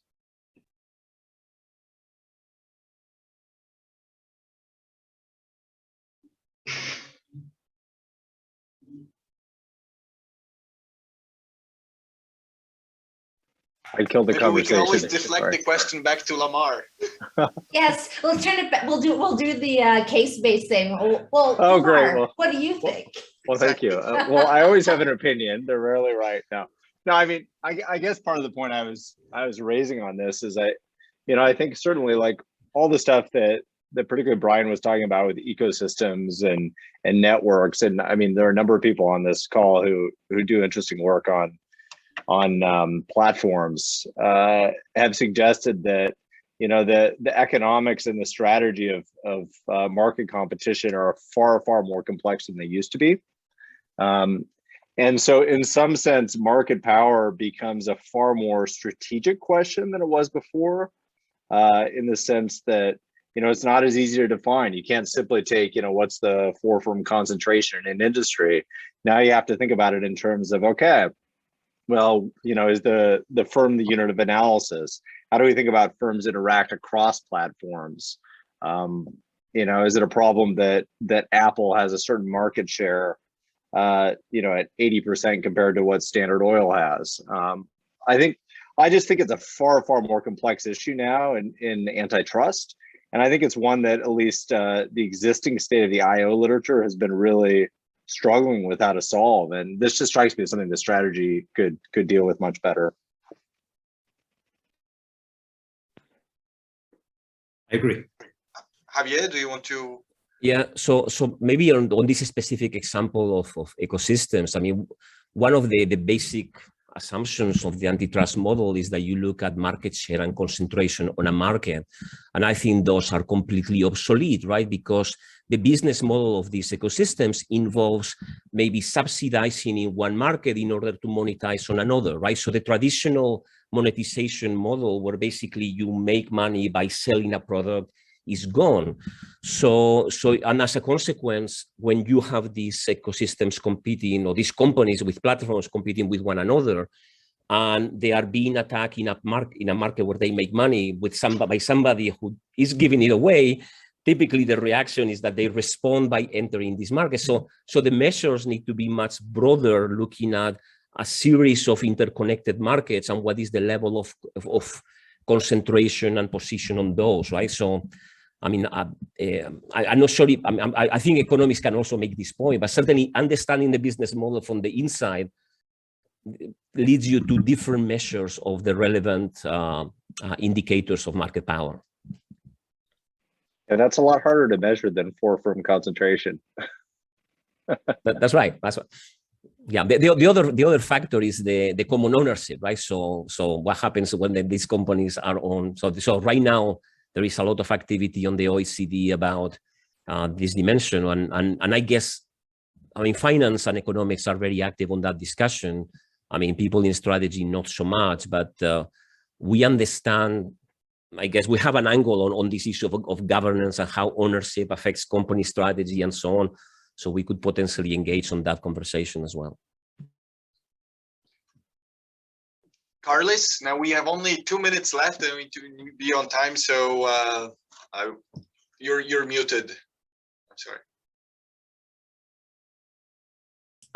I killed the Maybe conversation. We can always deflect the question back to Lamar. Yes, we'll turn it back. We'll do the case-based thing. Well, oh, Lamar, great. Well, what do you think? Well, thank you. Well, I always have an opinion. They're rarely right. No, I mean, I guess part of the point I was raising on this is I think certainly like all the stuff that particularly Brian was talking about with ecosystems and networks, and I mean there are a number of people on this call who do interesting work on platforms have suggested that the economics and the strategy of market competition are far more complex than they used to be. And so in some sense, market power becomes a far more strategic question than it was before, in the sense that, it's not as easy to define. You can't simply take, what's the four-firm concentration in industry. Now you have to think about it in terms of, okay, well, is the firm the unit of analysis? How do we think about firms interact across platforms? Is it a problem that Apple has a certain market share, at 80% compared to what Standard Oil has? I just think it's a far more complex issue now in antitrust. And I think it's one that at least the existing state of the IO literature has been really struggling with how to solve. And this just strikes me as something the strategy could deal with much better. I agree. Javier, do you want to? Yeah, so maybe on this specific example of ecosystems, I mean, one of the basic assumptions of the antitrust model is that you look at market share and concentration on a market. And I think those are completely obsolete, right? Because the business model of these ecosystems involves maybe subsidizing in one market in order to monetize on another, right? So the traditional monetization model where basically you make money by selling a product is gone. So and as a consequence, when you have these ecosystems competing, or these companies with platforms competing with one another, and they are being attacked in a market where they make money by somebody who is giving it away, typically the reaction is that they respond by entering this market. So the measures need to be much broader, looking at a series of interconnected markets and what is the level of concentration and position on those, right? So, I mean, I'm not sure. I think economists can also make this point, but certainly understanding the business model from the inside leads you to different measures of the relevant indicators of market power. And that's a lot harder to measure than four-firm concentration. That's right. That's right. Yeah. The other factor is the common ownership, right? So what happens when these companies are owned? So right now there is a lot of activity on the OECD about this dimension, and I guess, I mean, finance and economics are very active on that discussion. I mean, people in strategy not so much, but we understand. I guess we have an angle on this issue of governance and how ownership affects company strategy and so on. So we could potentially engage on that conversation as well. Carlos, now we have only 2 minutes left and we need to be on time. So you're muted. I'm sorry.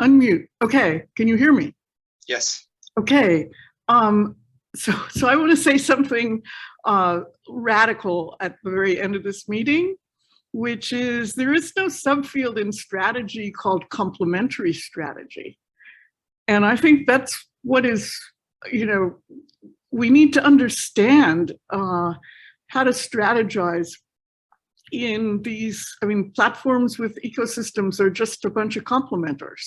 Unmute. Okay. Can you hear me? Yes. Okay. So I want to say something radical at the very end of this meeting, which is there is no subfield in strategy called complementary strategy. And I think that's what is, we need to understand how to strategize in these, platforms with ecosystems are just a bunch of complementers.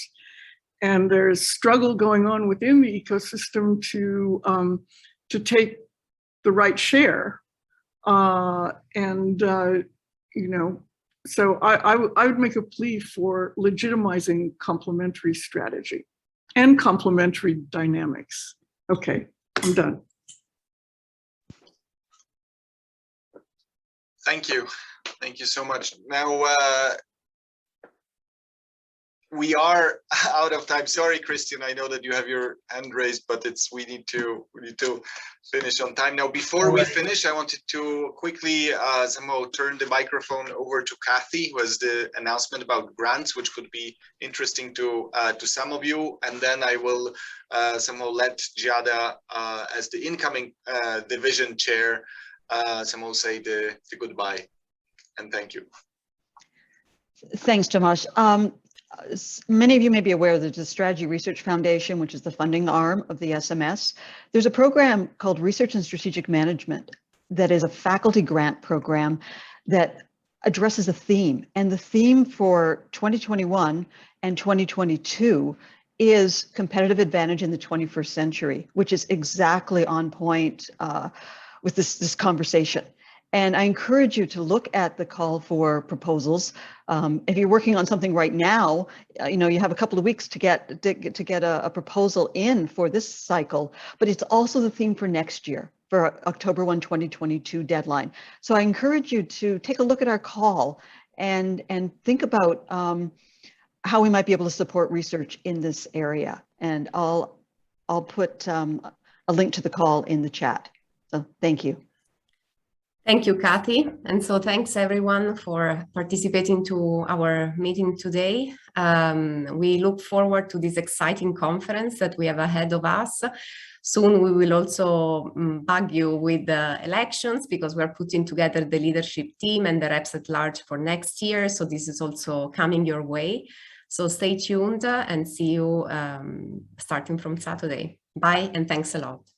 And there's struggle going on within the ecosystem to take the right share. So I would make a plea for legitimizing complementary strategy and complementary dynamics. Okay, I'm done. Thank you. Thank you so much. Now, we are out of time. Sorry, Christian, I know that you have your hand raised, but we need to finish on time. Now, before we finish, I wanted to quickly somehow turn the microphone over to Kathy, who has the announcement about grants, which could be interesting to some of you. And then I will somehow let Giada, as the incoming division chair, somehow say the goodbye. And thank you. Thanks, Tomasz. Many of you may be aware that the Strategy Research Foundation, which is the funding arm of the SMS, there's a program called Research and Strategic Management that is a faculty grant program that addresses a theme. And the theme for 2021 and 2022 is competitive advantage in the 21st century, which is exactly on point with this conversation. And I encourage you to look at the call for proposals. If you're working on something right now, you have a couple of weeks to get a proposal in for this cycle, but it's also the theme for next year, for October 1, 2022 deadline. So I encourage you to take a look at our call and think about how we might be able to support research in this area. And I'll put a link to the call in the chat. So thank you. Thank you, Kathy. And so thanks everyone for participating to our meeting today. We look forward to this exciting conference that we have ahead of us. Soon we will also bug you with the elections, because we're putting together the leadership team and the reps at large for next year. So this is also coming your way. So stay tuned and see you starting from Saturday. Bye and thanks a lot.